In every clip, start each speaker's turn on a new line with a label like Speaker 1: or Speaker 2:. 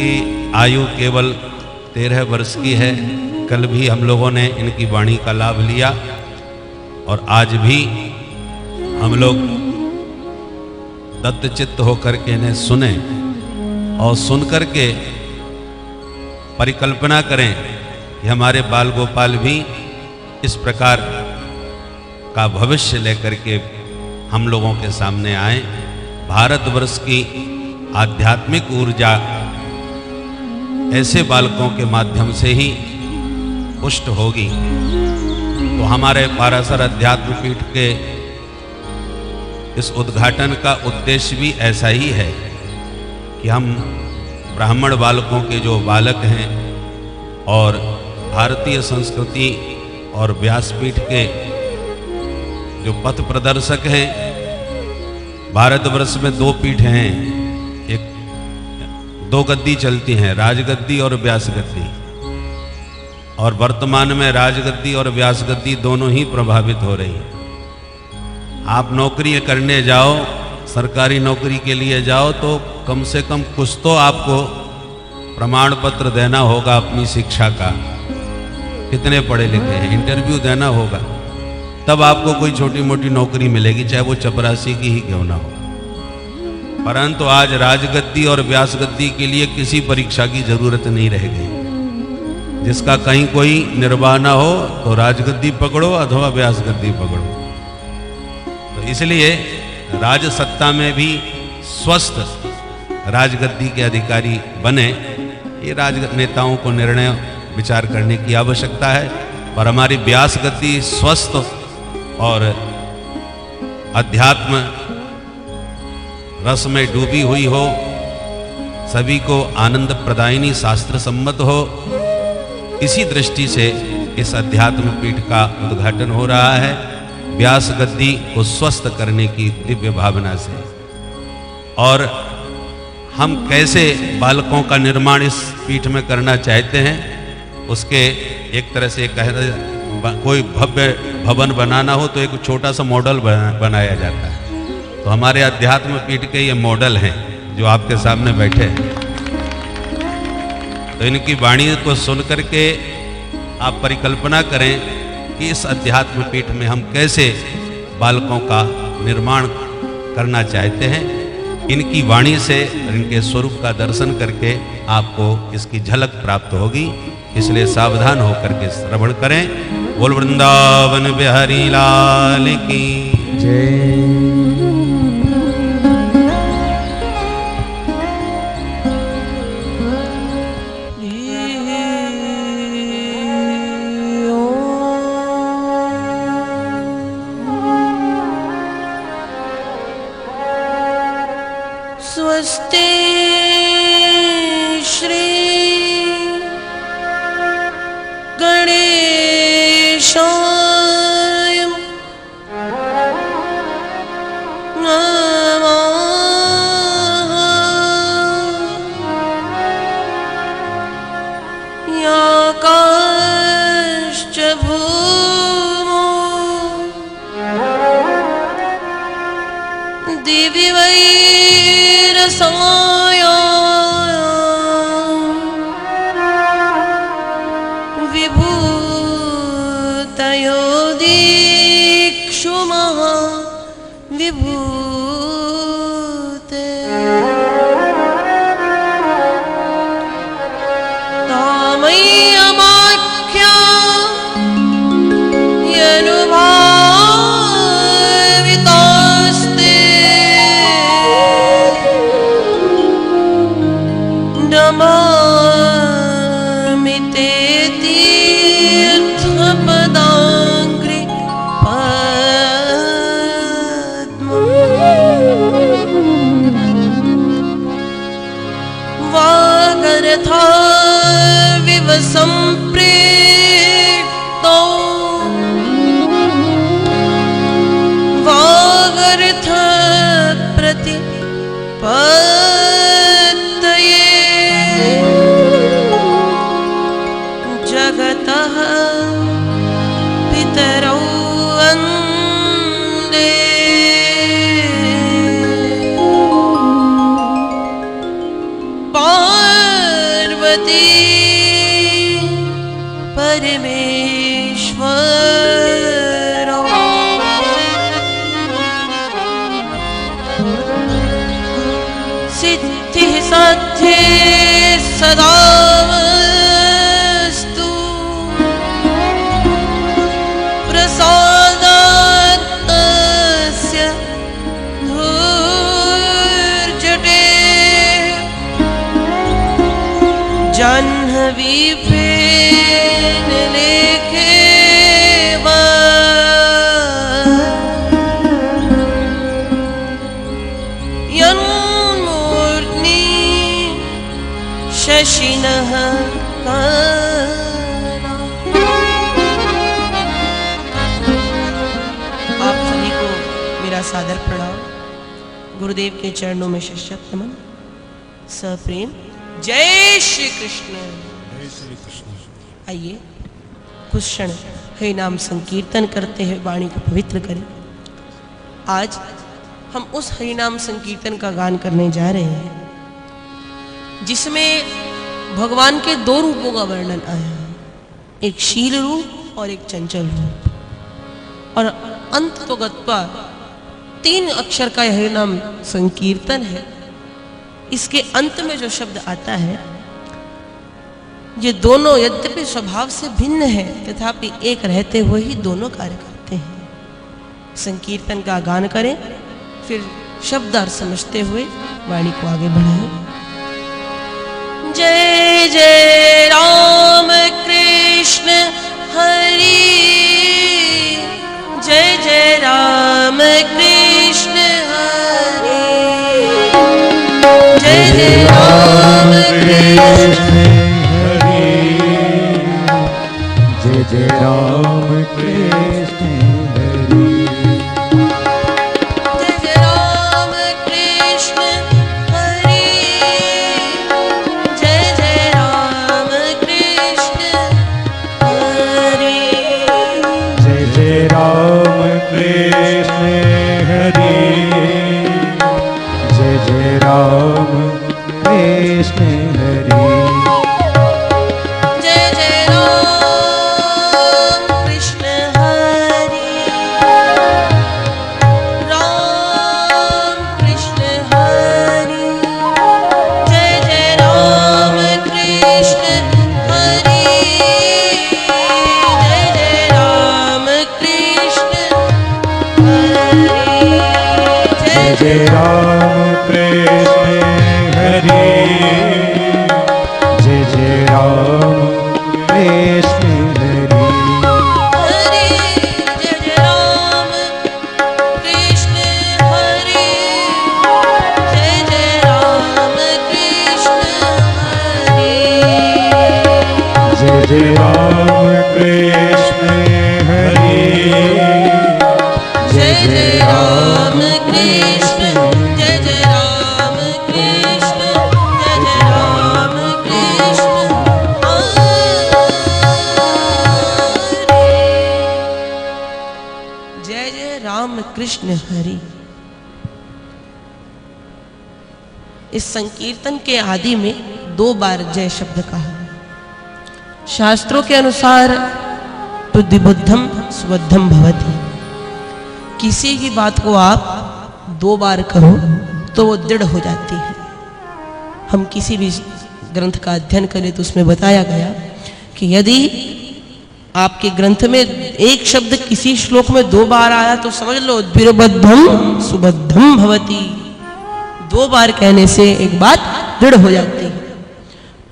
Speaker 1: इनकी आयु केवल 13 वर्ष की है। कल भी हम लोगों ने इनकी वाणी का लाभ लिया और आज भी हम लोग दत्तचित्त होकर के इन्हें सुने और सुन करके परिकल्पना करें कि हमारे बाल गोपाल भी इस प्रकार का भविष्य लेकर के हम लोगों के सामने आए। भारतवर्ष की आध्यात्मिक ऊर्जा ऐसे बालकों के माध्यम से ही पुष्ट होगी। तो हमारे पारासर अध्यात्म पीठ के इस उद्घाटन का उद्देश्य भी ऐसा ही है कि हम ब्राह्मण बालकों के जो बालक हैं और भारतीय संस्कृति और व्यासपीठ के जो पथ प्रदर्शक हैं, भारतवर्ष में 2 पीठ हैं, एक 2 गद्दी चलती हैं, राजगद्दी और व्यास गद्दी। और वर्तमान में राजगद्दी और व्यास गद्दी दोनों ही प्रभावित हो रही हैं। आप नौकरी करने जाओ, सरकारी नौकरी के लिए जाओ तो कम से कम कुछ तो आपको प्रमाण पत्र देना होगा अपनी शिक्षा का, कितने पढ़े लिखे हैं, इंटरव्यू देना होगा, तब आपको कोई छोटी मोटी नौकरी मिलेगी, चाहे वो चपरासी की ही क्यों ना हो। परंतु आज राजगद्दी और व्यासगद्दी के लिए किसी परीक्षा की जरूरत नहीं रह गई। जिसका कहीं कोई निर्वाह ना हो तो राजगद्दी पकड़ो अथवा व्यासगद्दी पकड़ो। तो इसलिए राजसत्ता में भी स्वस्थ राजगद्दी के अधिकारी बने, ये राजनेताओं को निर्णय विचार करने की आवश्यकता है। पर हमारी व्यास गद्दी स्वस्थ और अध्यात्म रस में डूबी हुई हो, सभी को आनंद प्रदायिनी शास्त्र सम्मत हो, इसी दृष्टि से इस अध्यात्म पीठ का उद्घाटन हो रहा है, व्यास गद्दी को स्वस्थ करने की दिव्य भावना से। और हम कैसे बालकों का निर्माण इस पीठ में करना चाहते हैं, उसके एक तरह से कोई भव्य भवन बनाना हो तो एक छोटा सा मॉडल बनाया जाता है। तो हमारे अध्यात्म पीठ के ये मॉडल हैं जो आपके सामने बैठे हैं। तो इनकी वाणी को सुन करके आप परिकल्पना करें कि इस अध्यात्म पीठ में हम कैसे बालकों का निर्माण करना चाहते हैं। इनकी वाणी से, इनके स्वरूप का दर्शन करके आपको इसकी झलक प्राप्त होगी। इसलिए सावधान होकर के श्रवण करें। बोल वृंदावन बिहारी लाल की
Speaker 2: जय।
Speaker 3: स्वस्ति श्री गणेशाय नमः। याकाश्च भूमो दिवि वैरसाया विभूतयो दीक्षुमः विभूते तामय्यमाख्या यनुभावितास्ते नमामि ते तीर्थपदाङ्घ्रि पद्मम्। वागर्थाविव सम्प्रेक्तो वागर्थ प्रतिपत्तये जगतः पितरौ वन्दे पार्वती पति परमेश्वर सिद्धि साध्य सदास्तु प्रसादात्तस्य धूर्जटे जाह्नवी फेन लेखे यन्मूर्ध्नि शशिनः आप सभी को मेरा सादर प्रणाम। गुरुदेव के चरणों में शतशत नमन। सप्रेम जय श्री कृष्ण। आइए कुछ क्षण हे नाम संकीर्तन करते हैं, वाणी को पवित्र करें। आज हम उस हरिनाम संकीर्तन का गान करने जा रहे हैं जिसमें भगवान के दो रूपों का वर्णन आया है, एक शील रूप और एक चंचल रूप। और अंत तो गत्वा 3 अक्षर का यह नाम संकीर्तन है। इसके अंत में जो शब्द आता है, ये दोनों यद्यपि स्वभाव से भिन्न है तथापि एक रहते हुए ही दोनों कार्य करते हैं। संकीर्तन का गान करें, फिर शब्दार्थ समझते हुए वाणी को आगे बढ़ाएं। जय जय राम कृष्ण हरि, जय जय राम कृष्ण हरि, जय जय राम कृष्ण
Speaker 2: हरि, जय जय राम कृष्ण हरि,
Speaker 3: जय जय राम कृष्ण हरि, जय जय राम कृष्ण हरि,
Speaker 2: जय जय राम कृष्ण हरि, जय जय राम कृष्ण हरि,
Speaker 3: जय जय राम कृष्ण हरि, राम कृष्ण हरि, जय जय राम कृष्ण हरि, जय जय राम कृष्ण हरि,
Speaker 2: जय जय राम कृष्ण हरि, जय जय राम कृष्ण हरि,
Speaker 3: हरि, जय जय राम कृष्ण हरि, जय जय राम कृष्ण हरि,
Speaker 2: जय जय राम कृष्ण हरि,
Speaker 3: जय जय राम कृष्ण, जय जय राम कृष्ण, जय जय राम कृष्ण हरि, जय जय राम कृष्ण हरि। इस संकीर्तन के आदि में 2 बार जय शब्द कहा। शास्त्रों के अनुसार बुद्धिबुद्धम सुबद्धम भवति। किसी की बात को आप 2 बार करो तो वो दृढ़ हो जाती है। हम किसी भी ग्रंथ का अध्ययन करें तो उसमें बताया गया कि यदि आपके ग्रंथ में एक शब्द किसी श्लोक में 2 बार आया तो समझ लो द्विरबद्धम सुबद्धम भवति। 2 बार कहने से एक बात दृढ़ हो जाती है।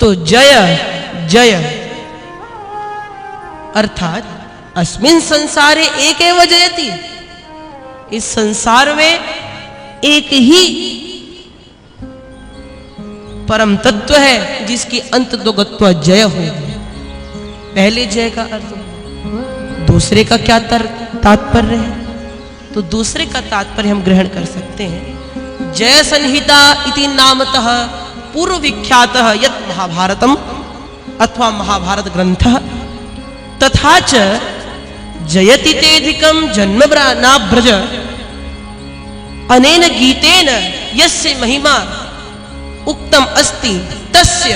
Speaker 3: तो जय जय अर्थात अस्मिन् संसारे एकेव जयति। इस संसार में एक ही परम तत्व है जिसकी अंत तो गत्वा जय हो। पहले जय का अर्थ, दूसरे का क्या तात्पर्य है? तो दूसरे का तात्पर्य हम ग्रहण कर सकते हैं। जय संहिता इति नामतः पूर्व विख्यातः यत् महाभारतम अथवा महाभारत ग्रंथः तथा च जयति तेधिकं जन्म नाभ्रज अनेन गीतेन यस्य महिमा उक्तम अस्ति तस्य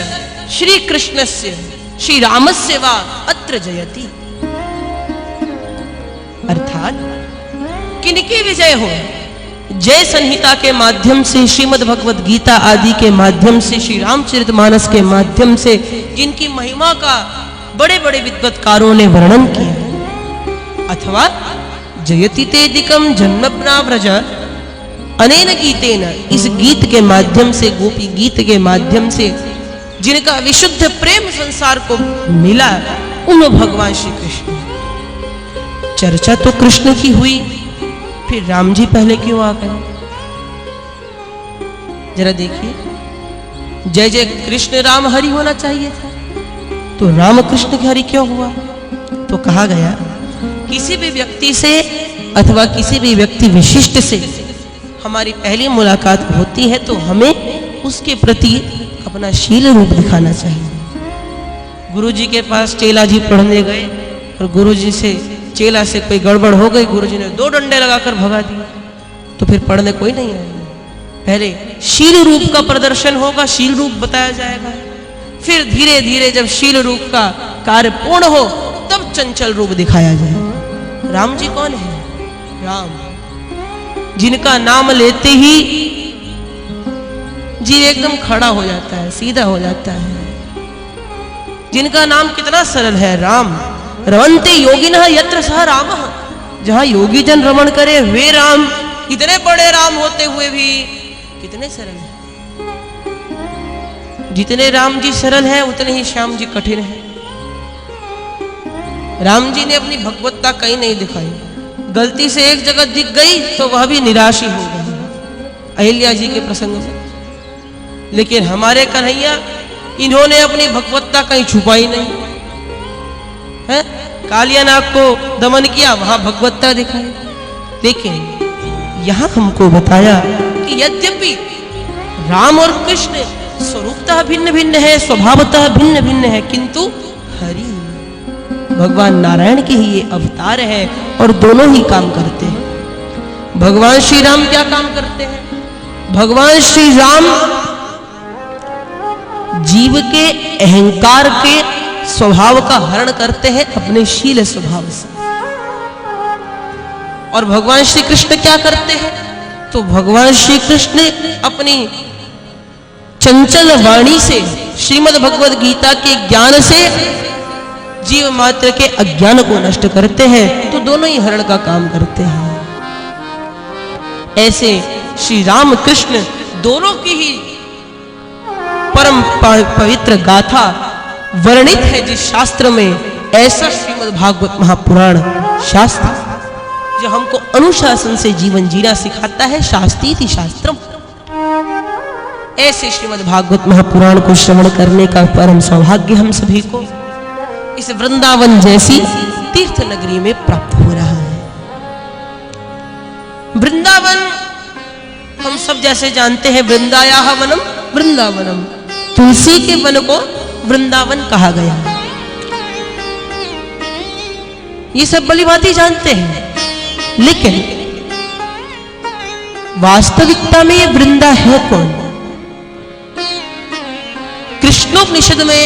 Speaker 3: श्री कृष्णस्य श्री रामस्य वा अत्र जयति। अर्थात किनकी विजय हो? जय संहिता के माध्यम से, श्रीमद् भगवत गीता आदि के माध्यम से, श्री रामचरितमानस के माध्यम से जिनकी महिमा का बड़े बड़े विद्वत्कारों ने वर्णन किया, अथवा जयति तेदिकम जन्मना व्रज अनेन गीतेन, इस गीत के माध्यम से, गोपी गीत के माध्यम से जिनका विशुद्ध प्रेम संसार को मिला, उन भगवान श्री कृष्ण। चर्चा तो कृष्ण की हुई, फिर राम जी पहले क्यों आ गए? जरा देखिए, जय जय कृष्ण राम हरि होना चाहिए था, तो राम कृष्ण के हरि क्यों हुआ? तो कहा गया किसी भी व्यक्ति से अथवा किसी भी व्यक्ति विशिष्ट से हमारी पहली मुलाकात होती है तो हमें उसके प्रति अपना शील रूप दिखाना चाहिए। गुरुजी के पास चेला जी पढ़ने गए और गुरुजी से, चेला से कोई गड़बड़ हो गई, गुरुजी ने 2 डंडे लगाकर भगा दिए, तो फिर पढ़ने कोई नहीं आएगा। पहले शील रूप का प्रदर्शन होगा, शील रूप बताया जाएगा, फिर धीरे धीरे जब शील रूप का कार्य पूर्ण हो तब चंचल रूप दिखाया जाए। राम जी कौन है? राम, जिनका नाम लेते ही जीव एकदम खड़ा हो जाता है, सीधा हो जाता है। जिनका नाम कितना सरल है, राम। रवंते योगिनः यत्र सः रामः, जहां योगी जन रमण करे वे राम। इतने बड़े राम होते हुए भी कितने सरल हैं। जितने राम जी सरल हैं उतने ही श्याम जी कठिन हैं। राम जी ने अपनी भगवत्ता कहीं नहीं दिखाई, गलती से एक जगह दिख गई तो वह भी निराश ही हो गई, अहिल्या जी के प्रसंग से। लेकिन हमारे कन्हैया, इन्होंने अपनी भगवत्ता कहीं छुपाई नहीं है। कालिया नाग को दमन किया, वहां भगवत्ता दिखाई। लेकिन यहां हमको बताया कि यद्यपि राम और कृष्ण स्वरूपतः भिन्न भिन्न है, स्वभावतः भिन्न भिन्न है, किंतु हरि भगवान नारायण के ही ये अवतार है और दोनों ही काम करते हैं। भगवान श्री राम क्या काम करते हैं? भगवान श्री राम जीव के अहंकार के स्वभाव का हरण करते हैं अपने शील स्वभाव से। और भगवान श्री कृष्ण क्या करते हैं? तो भगवान श्री कृष्ण अपनी चंचल वाणी से, श्रीमद् भगवद गीता के ज्ञान से जीव मात्र के अज्ञान को नष्ट करते हैं, तो दोनों ही हरण का काम करते हैं। ऐसे श्री राम कृष्ण दोनों की ही परम पवित्र गाथा वर्णित है जिस शास्त्र में। ऐसा श्रीमद् भागवत महापुराण शास्त्र जो हमको अनुशासन से जीवन जीना सिखाता है। शास्त्रीति शास्त्रम। ऐसे श्रीमद् भागवत महापुराण को श्रवण करने का परम सौभाग्य हम सभी को इस वृंदावन जैसी तीर्थ नगरी में प्राप्त हो रहा है। वृंदावन हम सब जैसे जानते हैं, वृंदायाः वनम वृंदावनम, तुलसी के वन को वृंदावन कहा गया। ये सब भली भांति जानते हैं, लेकिन वास्तविकता में ये वृंदा है कौन? कृष्णोपनिषद में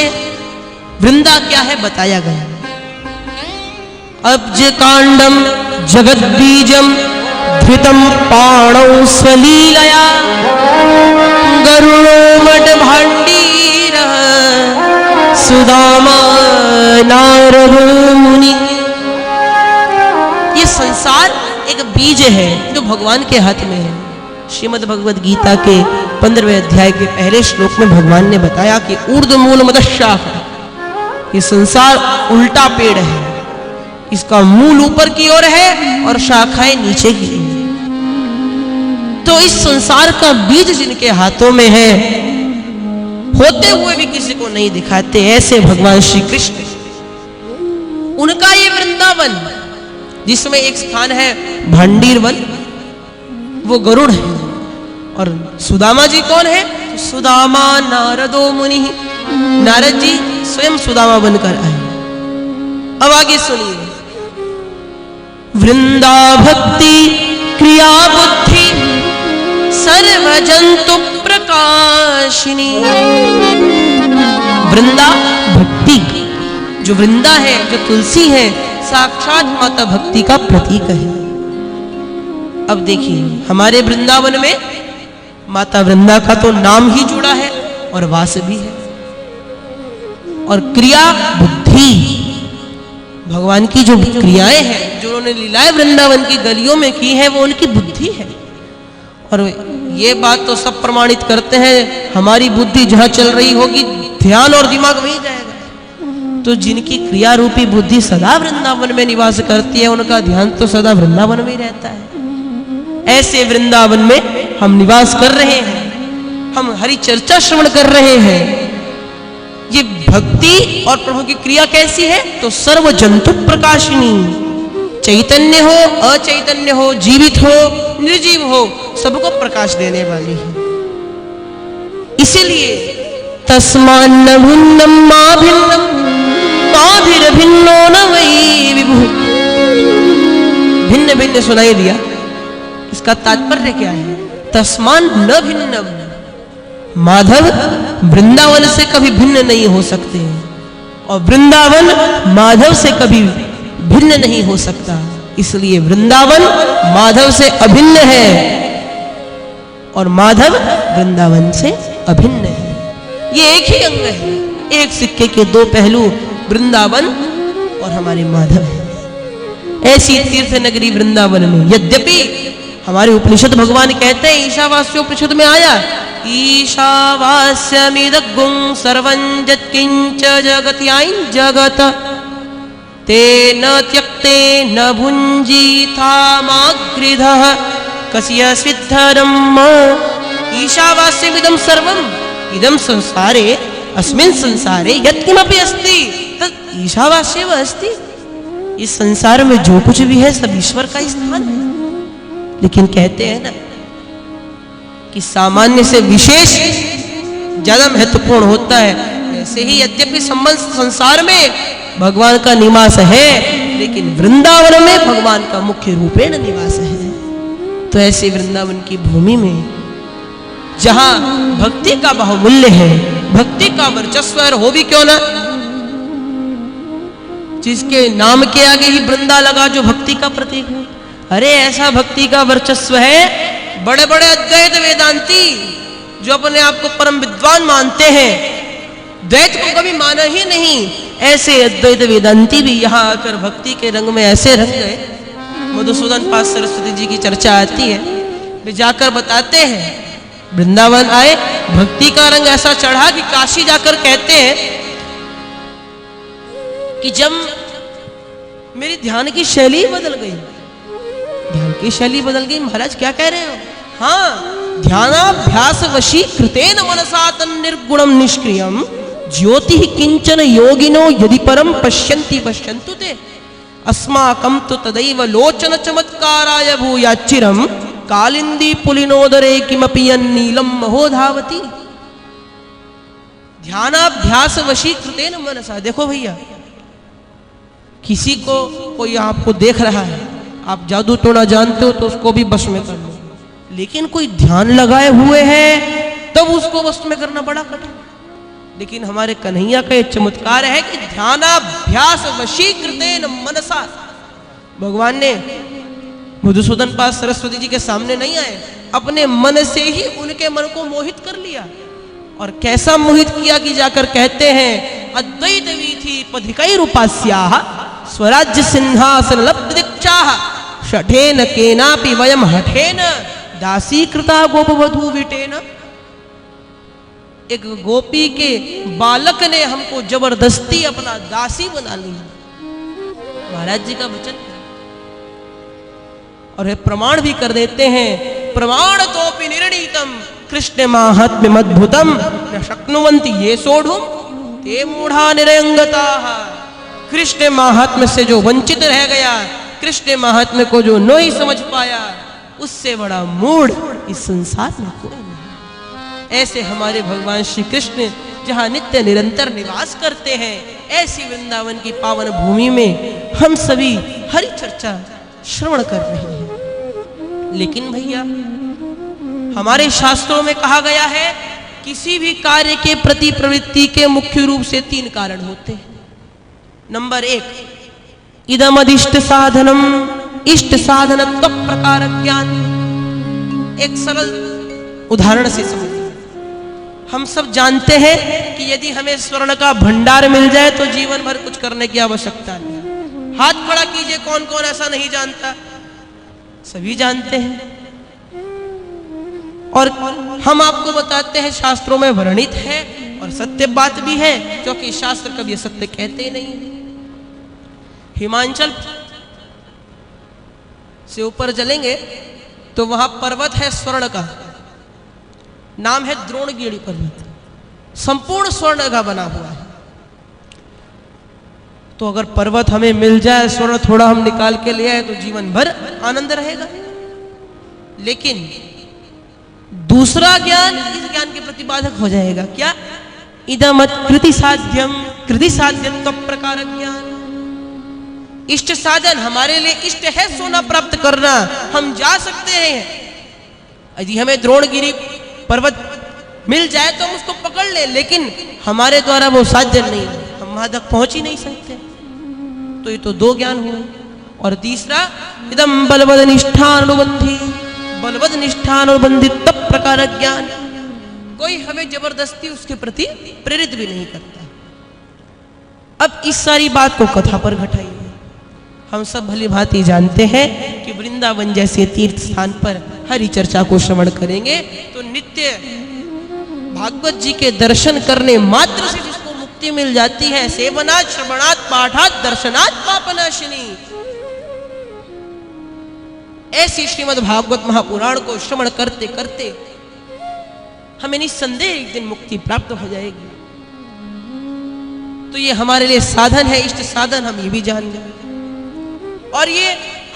Speaker 3: वृंदा क्या है बताया गया। अब्ज कांडम जगत बीजम धृतम पाणौ स्वलीलया गरुड़ो मठ भांडीर सुदामा नारदो मुनि। ये संसार एक बीज है जो भगवान के हाथ में है। श्रीमद् भगवद गीता के 15वें अध्याय के पहले श्लोक में भगवान ने बताया कि ऊर्ध्वमूल मदशाखा, ये संसार उल्टा पेड़ है, इसका मूल ऊपर की ओर है और शाखाएं नीचे की ओर। तो इस संसार का बीज जिनके हाथों में है, होते हुए भी किसी को नहीं दिखाते, ऐसे भगवान श्री कृष्ण। उनका ये वृंदावन जिसमें एक स्थान है भांडीर वन, वो गरुड़ है। और सुदामा जी कौन है? सुदामा नारदो मुनि। नारद जी स्वयं सुदामा बनकर आए। अब आगे सुनिए। वृंदा भक्ति क्रिया बुद्धि सर्व जंतु प्रकाशिनी वृंदा भक्ति, जो वृंदा है, जो तुलसी है, साक्षात माता भक्ति का प्रतीक है। अब देखिए हमारे वृंदावन में माता वृंदा का तो नाम ही जुड़ा है और वास भी है, और क्रिया बुद्धि, भगवान की जो क्रियाएं हैं, जो उन्होंने लीलाएं वृंदावन की गलियों में की है, वो उनकी बुद्धि है। और ये बात तो सब प्रमाणित करते हैं, हमारी बुद्धि जहां चल रही होगी ध्यान और दिमाग वहीं जाएगा। तो जिनकी क्रिया रूपी बुद्धि सदा वृंदावन में निवास करती है, उनका ध्यान तो सदा वृंदावन में ही रहता है। ऐसे वृंदावन में हम निवास कर रहे हैं, हम हरि चर्चा श्रवण कर रहे हैं। ये भक्ति और प्रभु की क्रिया कैसी है? तो सर्व जंतु प्रकाशिनी, चैतन्य हो अचैतन्य हो, जीवित हो निर्जीव हो, सबको प्रकाश देने वाली है। इसीलिए तस्मान्न भिन्नम मा भिन्नम माभिर्भिन्नो न वै विभु, भिन्न भिन्न सुनाई दिया। इसका तात्पर्य क्या है? तस्मान न भिन्नम, माधव वृंदावन से कभी भिन्न नहीं हो सकते, और वृंदावन माधव से कभी भिन्न नहीं हो सकता। इसलिए वृंदावन माधव से अभिन्न है और माधव वृंदावन से अभिन्न है। ये एक ही अंग है, एक सिक्के के दो पहलू, वृंदावन और हमारे माधव है। ऐसी तीर्थ नगरी वृंदावन में, यद्यपि हमारे उपनिषद भगवान कहते हैं, ईशावास्य उपनिषद में आया, ईशावास्यमिदग्गुं सर्वं यत्किंच जगत्यां जगत तेन त्यक्तेन भुञ्जीथामाग्रिधः कस्य सिद्धरम्। ईशावास्यमिदं सर्वम्, इदं संसारे अस्मिन् संसारे यत्किमपि अस्ति तत् ईशावास्येव अस्ति। इस संसार में जो कुछ भी है सब ईश्वर का स्थान है। लेकिन कहते हैं ना कि सामान्य से विशेष ज्यादा महत्वपूर्ण होता है। ऐसे ही यद्यपि संबंध संसार में भगवान का निवास है, लेकिन वृंदावन में भगवान का मुख्य रूपेण निवास है। तो ऐसे वृंदावन की भूमि में जहां भक्ति का बहुमूल्य है, भक्ति का वर्चस्व हो भी क्यों ना, जिसके नाम के आगे ही वृंदा लगा, जो भक्ति का प्रतीक है। अरे ऐसा भक्ति का वर्चस्व है, बड़े बड़े अद्वैत वेदांती जो अपने आप को परम विद्वान मानते हैं, द्वैत को कभी माना ही नहीं, ऐसे अद्वैत वेदांती भी यहाँ आकर भक्ति के रंग में ऐसे रंग गए। मधुसूदन पाद सरस्वती जी की चर्चा आती है, वे जाकर बताते हैं वृंदावन आए, भक्ति का रंग ऐसा चढ़ा कि काशी जाकर कहते हैं कि जब मेरी ध्यान की शैली बदल गई, ध्यान की शैली बदल गई। महाराज क्या कह रहे हो? हाँ, ध्यानाभ्यास वशी कृतेन मनसा तन्निर्गुणम निष्क्रियम ज्योति किंचन योगिनो यदि परम पश्यन्ति पश्यन्तु ते अस्माकं तु तदैव लोचन चमत्काराय भूयाच्चिरम कालिंदी पुलिनोदरे किमपि यन्नीलम महोधावती। ध्यानाभ्यास वशी कृतेन मनसा। देखो भैया, किसी को कोई आपको देख रहा है, आप जादू टोना जानते हो तो उसको भी बस में कर लो, लेकिन कोई ध्यान लगाए हुए है तब उसको बस में करना बड़ा कठिन। लेकिन हमारे कन्हैया का ये चमत्कार है कि ध्यानाभ्यास वशीकृतेन मनसा। भगवान ने मधुसूदन पाद सरस्वती जी के सामने नहीं आए, अपने मन से ही उनके मन को मोहित कर लिया। और कैसा मोहित किया कि जाकर कहते हैं अद्वैत वीथि पथिकैरुपास्याः स्वराज्य सिंहासन लब्ध दीक्षाः शठेन केनापि वयम हठेन दासीकृता गोपवधू विटेन। एक गोपी के बालक ने हमको जबरदस्ती अपना दासी बना लिया। महाराज जी का वचन और प्रमाण भी कर देते हैं, प्रमाण तोपि निर्णीतम कृष्ण माहात्म्यम अद्भुतम न शक्नुवन्ति ये सोढ़ुम ते मूढ़ा निरंगताः। कृष्ण महात्म्य से जो वंचित रह गया, कृष्ण महात्म्य को जो नहीं समझ पाया, उससे बड़ा मूढ़ इस संसार में कोई नहीं। ऐसे हमारे भगवान श्री कृष्ण जहाँ नित्य निरंतर निवास करते हैं, ऐसी वृंदावन की पावन भूमि में हम सभी हरि चर्चा श्रवण कर रहे हैं। लेकिन भैया, हमारे शास्त्रों में कहा गया है किसी भी कार्य के प्रति प्रवृत्ति के मुख्य रूप से 3 कारण होते हैं। नंबर 1, इदमदिष्ट साधनम, इष्ट साधनत्व प्रकार ज्ञान। एक सरल उदाहरण से समझिए। हम सब जानते हैं कि यदि हमें स्वर्ण का भंडार मिल जाए तो जीवन भर कुछ करने की आवश्यकता नहीं। हाथ खड़ा कीजिए, कौन कौन ऐसा नहीं जानता? सभी जानते हैं। और हम आपको बताते हैं, शास्त्रों में वर्णित है और सत्य बात भी है, क्योंकि शास्त्र कभी सत्य कहते ही नहीं। हिमाचल से ऊपर चलेंगे तो वहां पर्वत है स्वर्ण का, नाम है द्रोणगिरि पर्वत, संपूर्ण स्वर्ण का बना हुआ है। तो अगर पर्वत हमें मिल जाए, स्वर्ण थोड़ा हम निकाल के ले आए तो जीवन भर आनंद रहेगा। लेकिन दूसरा ज्ञान इस ज्ञान के प्रतिबाधक हो जाएगा। क्या? इदमत कृति साध्यम, कृति साध्यत्व प्रकार ज्ञान। इष्ट साधन, हमारे लिए इष्ट है सोना प्राप्त करना, हम जा सकते हैं। यदि हमें द्रोणगिरि पर्वत मिल जाए तो हम उसको पकड़ ले, लेकिन हमारे द्वारा वो साध्य नहीं, हम वहां तक पहुंच ही नहीं सकते। तो ये तो 2 ज्ञान हुए। और तीसरा, इदम बलवद निष्ठान अनुबंधी, बलवद निष्ठान अनुबंधित प्रकार ज्ञान। कोई हमें जबरदस्ती उसके प्रति प्रेरित भी नहीं करता। अब इस सारी बात को कथा पर घटाइए। हम सब भली भांति जानते हैं कि वृंदावन जैसे तीर्थ स्थान पर हरि चर्चा को श्रवण करेंगे तो नित्य भागवत जी के दर्शन करने मात्र से जिसको मुक्ति मिल जाती है, सेवनात् श्रवणात् पाठात् दर्शनात् पापनाशिनी। ऐसी श्रीमद् भागवत महापुराण को श्रवण करते करते हमें निस्संदेह एक दिन मुक्ति प्राप्त हो जाएगी। तो ये हमारे लिए साधन है, इष्ट साधन, हम ये भी जान जाए। और ये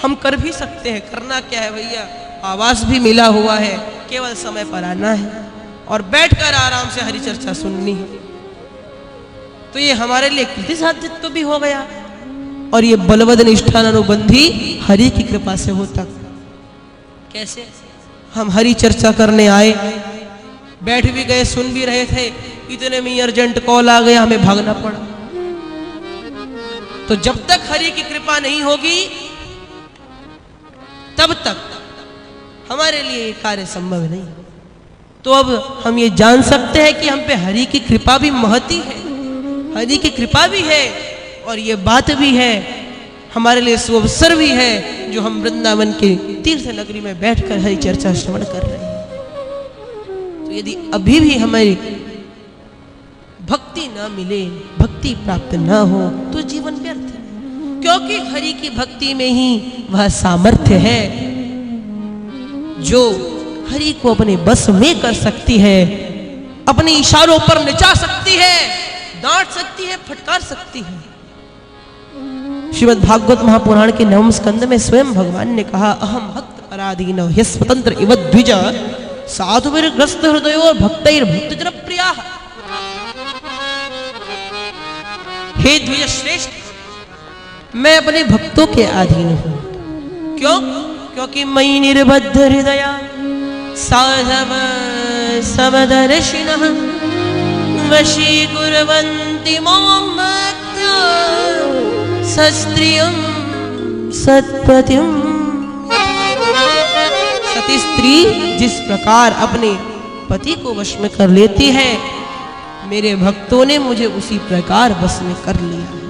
Speaker 3: हम कर भी सकते हैं। करना क्या है भैया? आवास भी मिला हुआ है, केवल समय पर आना है और बैठकर आराम से हरि चर्चा सुननी है। तो ये हमारे लिए कृति साध्यत्व भी हो गया और ये बलवद निष्ठान अनुबंधी हरि की कृपा से होता। कैसे? हम हरि चर्चा करने आए, बैठ भी गए, सुन भी रहे थे, इतने में अर्जेंट कॉल आ गया, हमें भागना पड़ा। तो जब तक हरि की कृपा नहीं होगी तब तक हमारे लिए कार्य संभव नहीं। तो अब हम ये जान सकते हैं कि हम पे हरि की कृपा भी महती है, हरि की कृपा भी है और ये बात भी है, हमारे लिए सुअवसर भी है जो हम वृंदावन के तीर्थ नगरी में बैठकर हरि चर्चा श्रवण कर रहे हैं। तो यदि अभी भी हमारी भक्ति न मिले, भक्ति प्राप्त न हो तो जीवन व्यर्थ है, क्योंकि हरि की भक्ति में ही वह सामर्थ्य है जो हरि को अपने बस में कर सकती है, अपने इशारों पर नचा सकती है, डांट सकती है, फटकार सकती है। श्रीमद् भागवत महापुराण के 9वें स्कंद में स्वयं भगवान ने कहा, अहम भक्त पराधीन ह्य स्वतंत्र इव द्विज साधुभिर्ग्रस्त हृदयो भक्तैर भक्त जन प्रिया। हे द्विज श्रेष्ठ, मैं अपने भक्तों के अधीन हूं। क्यों? क्योंकि मयि निर्बद्ध हृदया साधव समदर्शिनः वशीकुर्वन्ति मां भक्त्या सस्त्रियं सत्पतिं। सती स्त्री जिस प्रकार अपने पति को वश में कर लेती है, मेरे भक्तों ने मुझे उसी प्रकार वश में कर लिया है।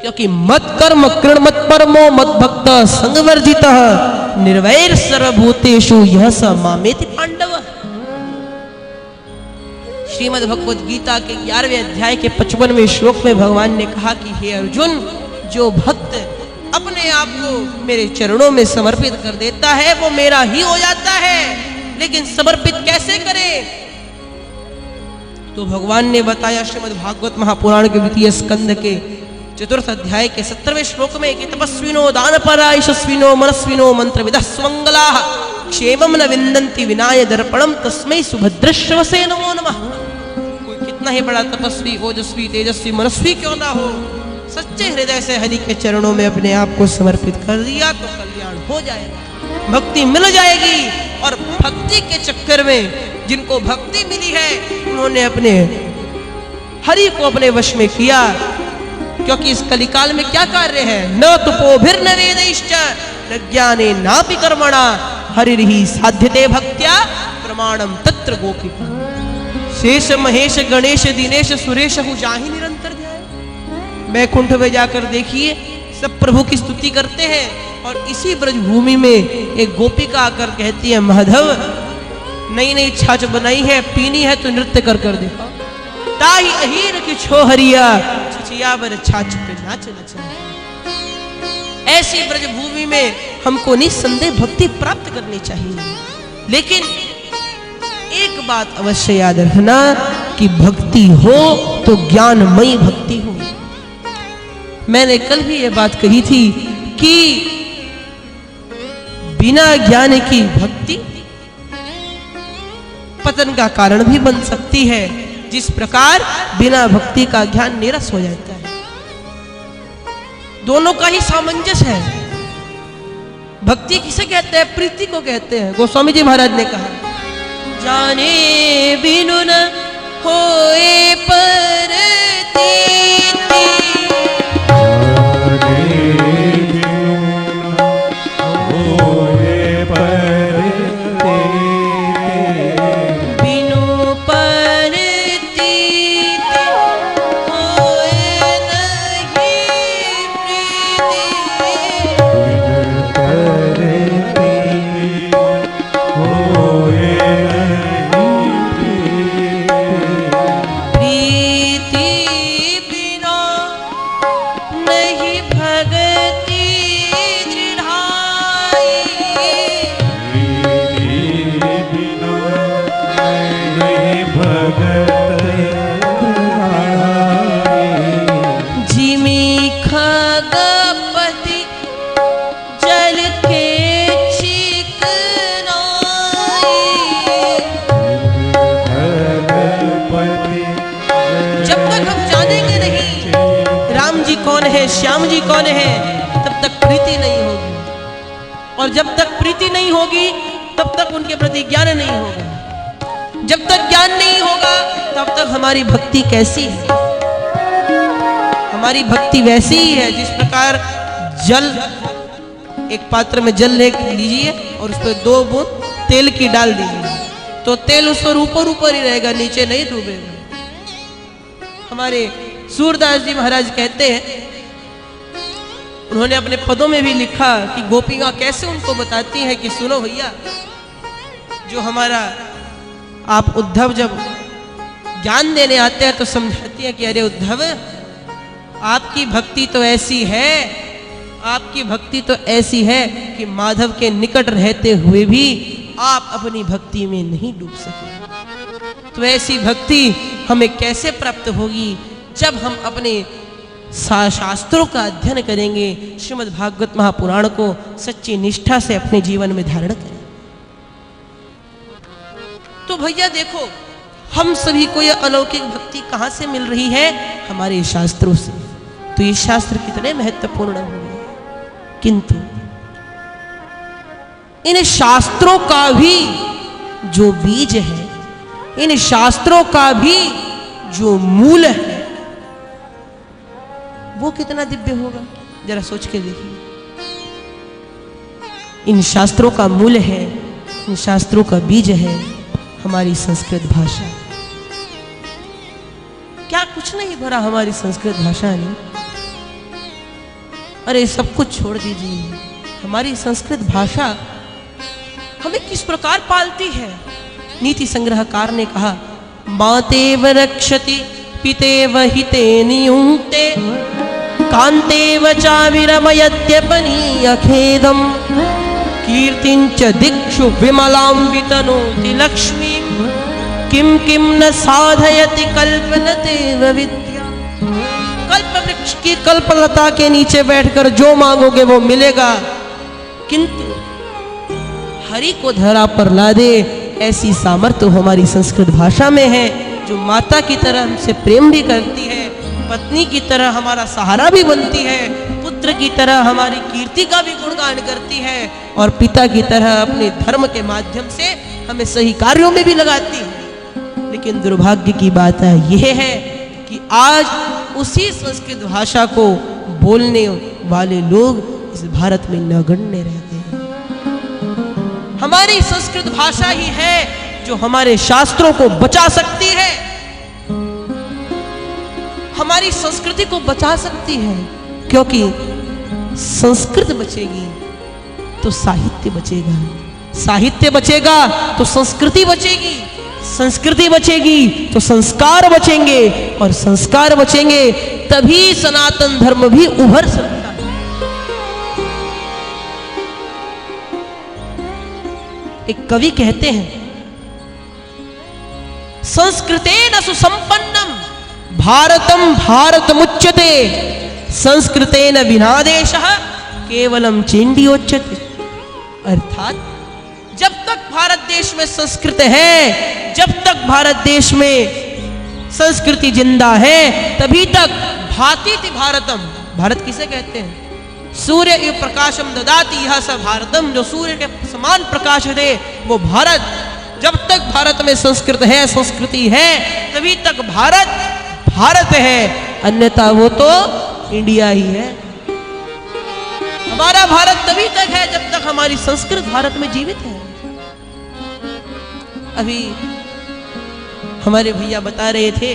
Speaker 3: क्योंकि मत कर्म कृण मत परमो मत भक्त संगवर्जितः निर्वैर सर्वभूतेषु यह स मामेति पांडव। श्रीमद् भगवद गीता के 11वें अध्याय के 55वें श्लोक में भगवान ने कहा कि हे अर्जुन, जो भक्त अपने आप को मेरे चरणों में समर्पित कर देता है वो मेरा ही हो जाता है। लेकिन समर्पित कैसे करे? तो भगवान ने बताया श्रीमद् भागवत महापुराण के 2 स्कंद के 4th अध्याय के 17वें श्लोक में कि तपस्विनो दानपरा यशस्विनो मनस्विनो मंत्रविदः सुमंगलाः क्षेमं न विन्दन्ति विनाय दर्पणम तस्मै सुभद्रश्रवसे नमो नमः। कोई कितना ही बड़ा तपस्वी, ओजस्वी, तेजस्वी, मनस्वी क्यों ना हो, सच्चे हृदय से हरि के चरणों में अपने आप को समर्पित कर दिया तो कल्याण हो जाएगा, भक्ति मिल जाएगी। और भक्ति के चक्कर में जिनको भक्ति मिली है उन्होंने अपने हरि को अपने वश में किया। क्योंकि इस कलिकाल में क्या कार्य है, न तुपोभिर न वेदैश्च न ज्ञाने नापि कर्मणा हरिर्हि साध्यते भक्त्या प्रमाणम तत्र गोपिका। शेष महेश गणेश दिनेश सुरेश हूँ जाहि निरंतर ध्यान। बैकुंठ में जाकर देखिए सब प्रभु की स्तुति करते हैं और इसी ब्रजभूमि में एक गोपिका आकर कहती है, माधव नई नई छाछ बनाई है, पीनी है तो नृत्य कर कर देखा। ताही अहीर की छो हरिया छिछियावर छाछ पे नाच नच। ऐसी ब्रजभूमि में हमको निस्संदेह भक्ति प्राप्त करनी चाहिए। लेकिन एक बात अवश्य याद रखना कि भक्ति हो तो ज्ञानमयी भक्ति हो। मैंने कल भी ये बात कही थी कि बिना ज्ञान की भक्ति पतन का कारण भी बन सकती है, जिस प्रकार बिना भक्ति का ज्ञान नीरस हो जाता है। दोनों का ही सामंजस्य है। भक्ति किसे कहते हैं? प्रीति को कहते हैं। गोस्वामी जी महाराज ने कहा, जाने बिनु न होए परतीति, श्याम जी कौन है, तब तक प्रीति नहीं होगी। और जब तक प्रीति नहीं होगी तब तक उनके प्रति ज्ञान नहीं होगा। जब तक ज्ञान नहीं होगा तब तक हमारी भक्ति कैसी है? हमारी भक्ति वैसी ही है जिस प्रकार जल, एक पात्र में जल ले लीजिए और उस पर 2 बूंद तेल की डाल दीजिए तो तेल उस पर ऊपर ऊपर ही रहेगा, नीचे नहीं डूबेगा। हमारे सूरदास जी महाराज कहते हैं, उन्होंने अपने पदों में भी लिखा कि गोपियां कैसे उनको बताती हैं कि सुनो भैया, जो हमारा आप उद्धव जब ज्ञान देने आते हैं तो समझाती हैं कि अरे उद्धव, आपकी भक्ति तो ऐसी है, आपकी भक्ति तो ऐसी है कि माधव के निकट रहते हुए भी आप अपनी भक्ति में नहीं डूब सके। तो ऐसी भक्ति हमें कैसे प्राप्त होगी? जब हम अपने शास्त्रों का अध्ययन करेंगे, श्रीमद् भागवत महापुराण को सच्ची निष्ठा से अपने जीवन में धारण करें। तो भैया देखो, हम सभी को यह अलौकिक भक्ति कहां से मिल रही है? हमारे शास्त्रों से। तो ये शास्त्र कितने महत्वपूर्ण होंगे, किंतु इन शास्त्रों का भी जो बीज है, इन शास्त्रों का भी जो मूल है, वो कितना दिव्य होगा, जरा सोच के देखिए। इन शास्त्रों का मूल है, इन शास्त्रों का बीज है हमारी संस्कृत भाषा। क्या कुछ नहीं भरा हमारी संस्कृत भाषा ने? अरे सब कुछ छोड़ दीजिए, हमारी संस्कृत भाषा हमें किस प्रकार पालती है। नीति संग्रहकार ने कहा, मातेव रक्षति पितेव हिते नियुंक्ते कांतेव चाविरमयत्यपनीय खेदम कीर्तिंच दिक्षु विमलां वितनोति लक्ष्मीं किम किम न साधयति कल्पनतेव विद्या। कल्प वृक्ष की कल्पलता के नीचे बैठकर जो मांगोगे वो मिलेगा, किंतु हरि को धरा पर ला दे, ऐसी सामर्थ्य हमारी संस्कृत भाषा में है, जो माता की तरह हमसे प्रेम भी करती है, पत्नी की तरह हमारा सहारा भी बनती है, पुत्र की तरह हमारी कीर्ति का भी गुणगान करती है और पिता की तरह अपने धर्म के माध्यम से हमें सही कार्यों में भी लगाती है। लेकिन दुर्भाग्य की बात यह है कि आज उसी संस्कृत भाषा को बोलने वाले लोग इस भारत में नगण्य रहते हैं। हमारी संस्कृत भाषा ही है जो हमारे शास्त्रों को बचा सकती है, हमारी संस्कृति को बचा सकती है। क्योंकि संस्कृत बचेगी तो साहित्य बचेगा, साहित्य बचेगा तो संस्कृति बचेगी, संस्कृति बचेगी तो संस्कार बचेंगे, और संस्कार बचेंगे तभी सनातन धर्म भी उभर सकता है। एक कवि कहते हैं, संस्कृतेन सुसंपन्नम भारतम भारतमुच्यते, संस्कृतेन विना देशः केवलम चेंडियोच्यते। अर्थात जब तक भारत देश में संस्कृत है, जब तक भारत देश में संस्कृति जिंदा है, तभी तक भाति थी भारतम। भारत किसे कहते हैं? सूर्य इव प्रकाशम ददाति यह स भारतम, जो सूर्य के समान प्रकाश दे वो भारत। जब तक भारत में संस्कृत है, संस्कृति है, तभी तक भारत भारत है, अन्यथा वो तो इंडिया ही है। हमारा भारत तभी तक है जब तक हमारी संस्कृत भारत में जीवित है। अभी हमारे भैया बता रहे थे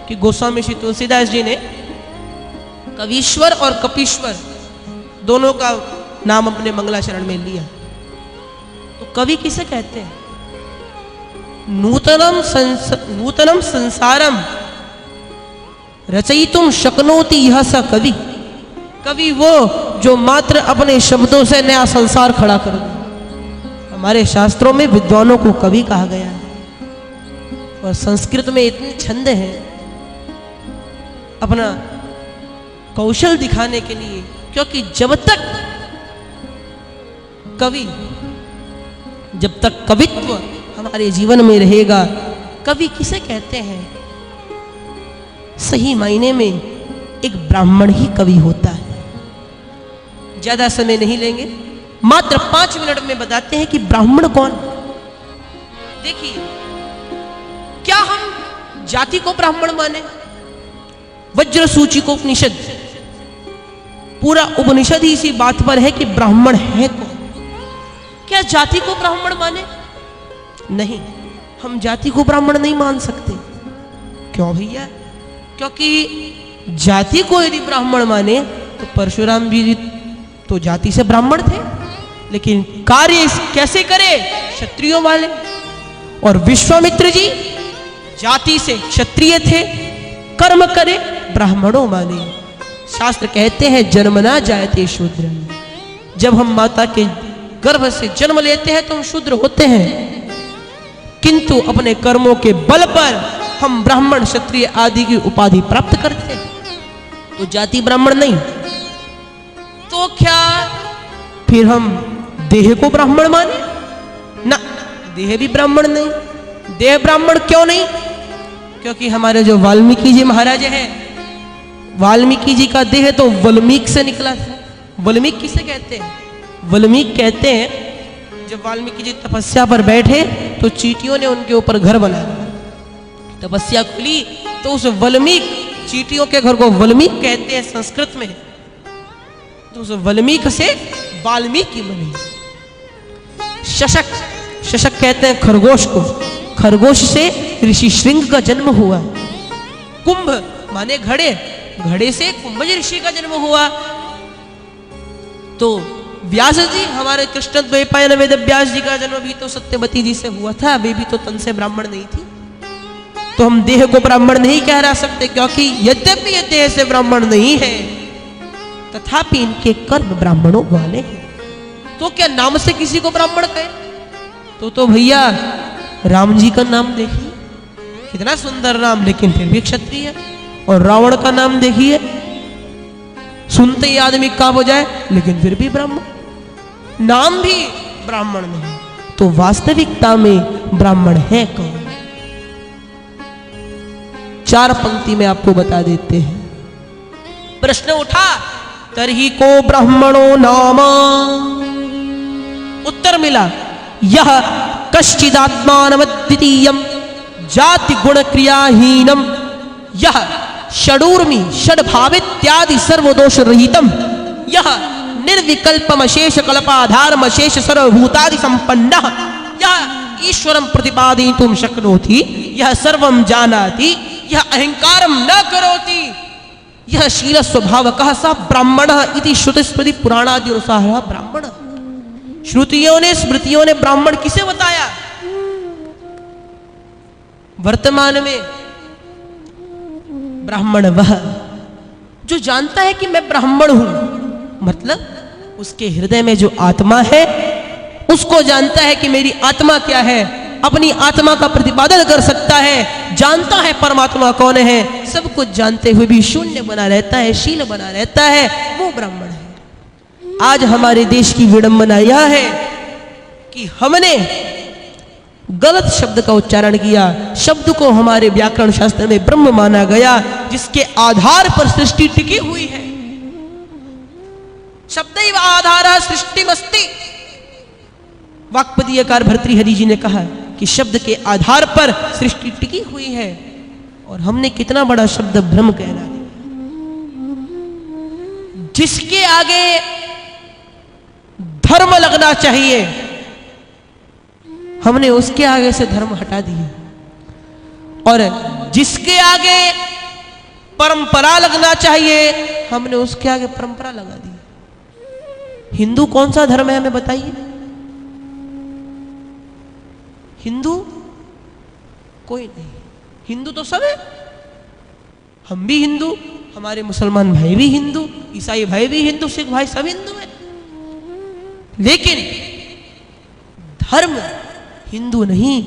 Speaker 3: कि गोस्वामी श्री तुलसीदास जी ने कवीश्वर और कपीश्वर दोनों का नाम अपने मंगलाचरण में लिया। तो कवि किसे कहते हैं? नूतनम संसारम रचयितुम शक्नोति यह स कवि। कवि वो जो मात्र अपने शब्दों से नया संसार खड़ा कर दे। हमारे शास्त्रों में विद्वानों को कवि कहा गया है, और संस्कृत में इतने छंद हैं अपना कौशल दिखाने के लिए। क्योंकि जब तक कवित्व हमारे जीवन में रहेगा, कवि किसे कहते हैं? सही मायने में एक ब्राह्मण ही कवि होता है। ज्यादा समय नहीं लेंगे, मात्र 5 मिनट में बताते हैं कि ब्राह्मण कौन। देखिए, क्या हम जाति को ब्राह्मण माने? वज्र सूची को उपनिषद, पूरा उपनिषद ही इसी बात पर है कि ब्राह्मण है कौन। क्या जाति को ब्राह्मण माने? नहीं, हम जाति को ब्राह्मण नहीं मान सकते। क्यों भैया? क्योंकि जाति को यदि ब्राह्मण माने तो परशुराम जी तो जाति से ब्राह्मण थे, लेकिन कार्य कैसे करे? क्षत्रियों वाले। और विश्वामित्र जी जाति से क्षत्रिय थे, कर्म करे ब्राह्मणों वाले। शास्त्र कहते हैं जन्मना जायते शूद्र। जब हम माता के गर्भ से जन्म लेते हैं तो हम शूद्र होते हैं, किंतु अपने कर्मों के बल पर हम ब्राह्मण क्षत्रिय आदि की उपाधि प्राप्त करते हैं, तो जाति ब्राह्मण नहीं। तो क्या फिर हम देह को ब्राह्मण माने? ना, देह भी ब्राह्मण नहीं। देह ब्राह्मण क्यों नहीं? क्योंकि हमारे जो वाल्मीकि जी महाराज हैं, वाल्मीकि जी का देह तो वल्मीक से निकला था। वल्मीक किसे कहते हैं? वल्मीक कहते हैं जब वाल्मीकि जी तपस्या पर बैठे तो चींटियों ने उनके ऊपर घर बनाया। तपस्या खुली तो उस वल्मीक, चींटियों के घर को वल्मीक कहते हैं संस्कृत में, तो उस वल्मीक से वाल्मीकि बने। शशक, शशक कहते हैं खरगोश को, खरगोश से ऋषि श्रृंग का जन्म हुआ। कुंभ माने घड़े, घड़े से कुंभज ऋषि का जन्म हुआ। तो व्यास जी, हमारे कृष्ण द्वैपायन वेद व्यास जी का जन्म भी तो सत्यवती जी से हुआ था, वे भी तो तन से ब्राह्मण नहीं थी। तो हम देह को ब्राह्मण नहीं कह रहा सकते, क्योंकि यद्यपि ये देह से ब्राह्मण नहीं है तथापि इनके कर्म ब्राह्मणों वाले हैं। तो क्या नाम से किसी को ब्राह्मण कहे? तो भैया राम जी का नाम देखिए, कितना सुंदर नाम, लेकिन फिर भी क्षत्रिय है। और रावण का नाम देखिए, सुनते ही आदमी कांप हो जाए, लेकिन फिर भी ब्राह्मण, नाम भी ब्राह्मण नहीं। तो वास्तविकता में ब्राह्मण है कौन? 4 पंक्ति में आपको बता देते हैं। प्रश्न उठा, तरही को ब्राह्मणो नाम, उत्तर मिला यह कश्चिदात्मानमद्वितीयं जाति गुण क्रियाहीनम यह षडूर्मि षडभावित्यादि सर्वदोष रहितम यह निर्विकल्पम अशेष कल्पाधारम अशेष सर्वभूतादि संपन्नः यह ईश्वरं प्रतिपादयितुं शक्नोति यह सर्वं जानाति यह अहंकारं न करोति यह शील स्वभावकः स ब्राह्मणः इति श्रुति स्मृति पुराणादि अनुसार ब्राह्मण। श्रुतियों ने स्मृतियों ने ब्राह्मण किसे बताया? वर्तमान में ब्राह्मण वह जो जानता है कि मैं ब्राह्मण हूं, मतलब उसके हृदय में जो आत्मा है उसको जानता है कि मेरी आत्मा क्या है, अपनी आत्मा का प्रतिपादन कर सकता है, जानता है परमात्मा कौन है, सब कुछ जानते हुए भी शून्य बना रहता है, शील बना रहता है, वो ब्राह्मण है। आज हमारे देश की विडंबना यह है कि हमने गलत शब्द का उच्चारण किया, शब्द को हमारे व्याकरण शास्त्र में ब्रह्म माना गया जिसके आधार पर सृष्टि टिकी हुई है। शब्दैव आधारः सृष्टिमस्ति। वाक्पदीयकार भर्तृहरि जी ने कहा कि शब्द के आधार पर सृष्टि टिकी हुई है, और हमने कितना बड़ा शब्द ब्रह्म कहना दिया। जिसके आगे धर्म लगना चाहिए हमने उसके आगे से धर्म हटा दिया, और जिसके आगे परंपरा लगना चाहिए हमने उसके आगे परंपरा लगा दी। हिंदू कौन सा धर्म है हमें बताइए? हिंदू कोई नहीं, हिंदू तो सब है। हम भी हिंदू, हमारे मुसलमान भाई भी हिंदू, ईसाई भाई भी हिंदू, सिख भाई सब हिंदू है, लेकिन धर्म हिंदू नहीं,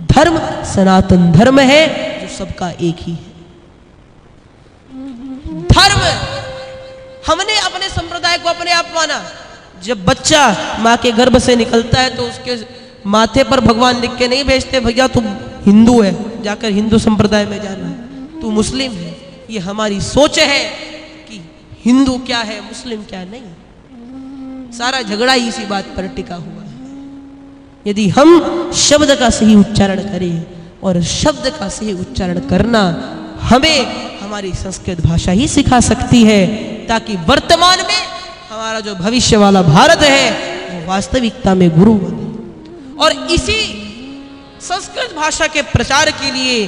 Speaker 3: धर्म सनातन धर्म है जो सबका एक ही है। धर्म हमने अपने संप्रदाय को अपने आप माना। जब बच्चा मां के गर्भ से निकलता है तो उसके माथे पर भगवान लिख के नहीं भेजते भैया तू हिंदू है, जाकर हिंदू संप्रदाय में जाना, तू मुस्लिम है। ये हमारी सोच है कि हिंदू क्या है मुस्लिम क्या नहीं। सारा झगड़ा ही इसी बात पर टिका हुआ है। यदि हम शब्द का सही उच्चारण करें, और शब्द का सही उच्चारण करना हमें हमारी संस्कृत भाषा ही सिखा सकती है, ताकि वर्तमान में हमारा जो भविष्य वाला भारत है वो वास्तविकता में गुरु बने। और इसी संस्कृत भाषा के प्रचार के लिए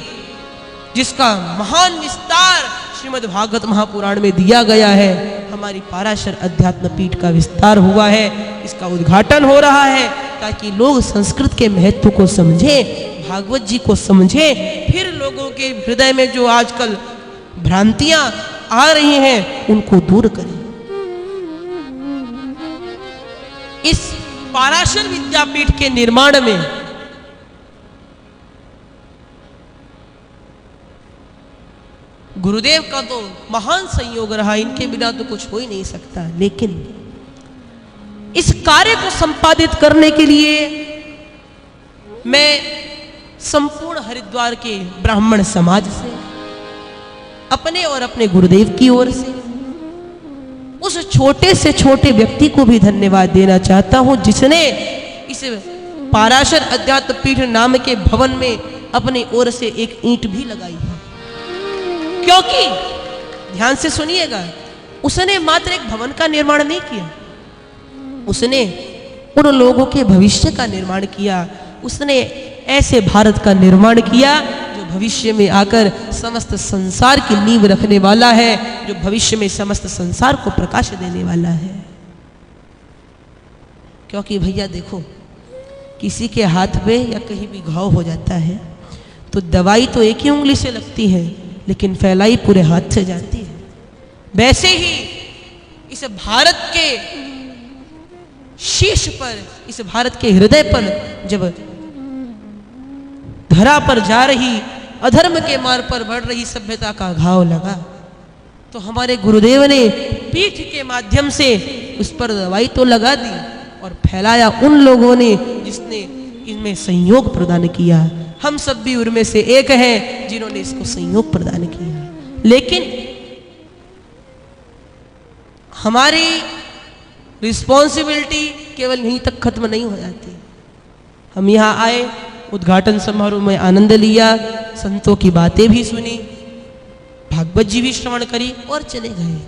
Speaker 3: जिसका महान विस्तार श्रीमद् भागवत महापुराण में दिया गया है, हमारी पाराशर अध्यात्म पीठ का विस्तार हुआ है, इसका उद्घाटन हो रहा है, ताकि लोग संस्कृत के महत्व को समझें, भागवत जी को समझें, फिर लोगों के हृदय में जो आजकल भ्रांतियां आ रही हैं उनको दूर करें। इस पाराशर विद्यापीठ के निर्माण में गुरुदेव का तो महान संयोग रहा, इनके बिना तो कुछ हो ही नहीं सकता। लेकिन इस कार्य को संपादित करने के लिए मैं संपूर्ण हरिद्वार के ब्राह्मण समाज से, अपने और अपने गुरुदेव की ओर से, उस छोटे से छोटे व्यक्ति को भी धन्यवाद देना चाहता हूं जिसने इस पाराशर अध्यात्म पीठ नाम के भवन में अपनी ओर से एक ईंट भी लगाई है। क्योंकि ध्यान से सुनिएगा, उसने मात्र एक भवन का निर्माण नहीं किया, उसने उन लोगों के भविष्य का निर्माण किया। उसने ऐसे भारत का निर्माण किया जो भविष्य में आकर समस्त संसार की नींव रखने वाला है, जो भविष्य में समस्त संसार को प्रकाश देने वाला है। क्योंकि भैया देखो, किसी के हाथ में या कहीं भी घाव हो जाता है तो दवाई तो एक ही उंगली से लगती है, लेकिन फैलाई पूरे हाथ से जाती है। वैसे ही इस भारत के शीर्ष पर, इस भारत के हृदय पर जब धरा पर जा रही अधर्म के मार्ग पर बढ़ रही सभ्यता का घाव लगा, तो हमारे गुरुदेव ने पीठ के माध्यम से उस पर दवाई तो लगा दी, और फैलाया उन लोगों ने जिसने इनमें संयोग प्रदान किया। हम सब भी उनमें से एक हैं जिन्होंने इसको संयोग प्रदान किया। लेकिन हमारी रिस्पॉन्सिबिलिटी केवल यहीं तक खत्म नहीं हो जाती। हम यहाँ आए, उद्घाटन समारोह में आनंद लिया, संतों की बातें भी सुनी, भागवत जी भी श्रवण करी और चले गए।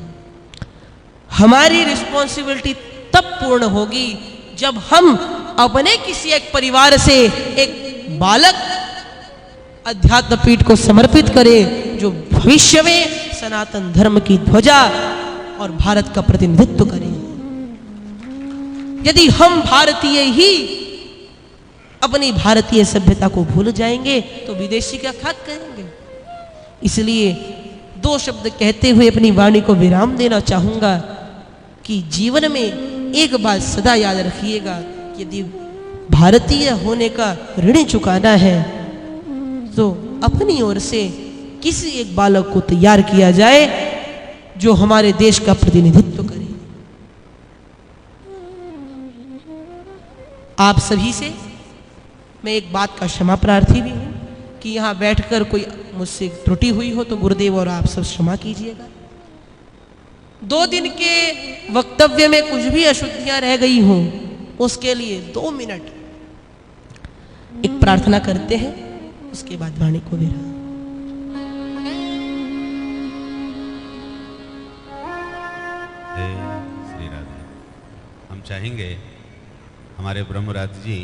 Speaker 3: हमारी रिस्पॉन्सिबिलिटी तब पूर्ण होगी जब हम अपने किसी एक परिवार से एक बालक अध्यात्म पीठ को समर्पित करें जो भविष्य में सनातन धर्म की ध्वजा और भारत का प्रतिनिधित्व करें। यदि हम भारतीय ही अपनी भारतीय सभ्यता को भूल जाएंगे तो विदेशी क्या खाक करेंगे। इसलिए दो शब्द कहते हुए अपनी वाणी को विराम देना चाहूंगा कि जीवन में एक बात सदा याद रखिएगा, यदि भारतीय होने का ऋण चुकाना है तो अपनी ओर से किसी एक बालक को तैयार किया जाए जो हमारे देश का प्रतिनिधित्व करे। आप सभी से मैं एक बात का क्षमा प्रार्थी भी हूं कि यहां बैठकर कोई मुझसे त्रुटि हुई हो तो गुरुदेव और आप सब क्षमा कीजिएगा। 2 दिन के वक्तव्य में कुछ भी अशुद्धियां रह गई हों उसके लिए 2 मिनट एक प्रार्थना करते हैं, उसके बाद वाणी को विराम।
Speaker 1: श्री राधे। हम चाहेंगे हमारे ब्रह्मराज जी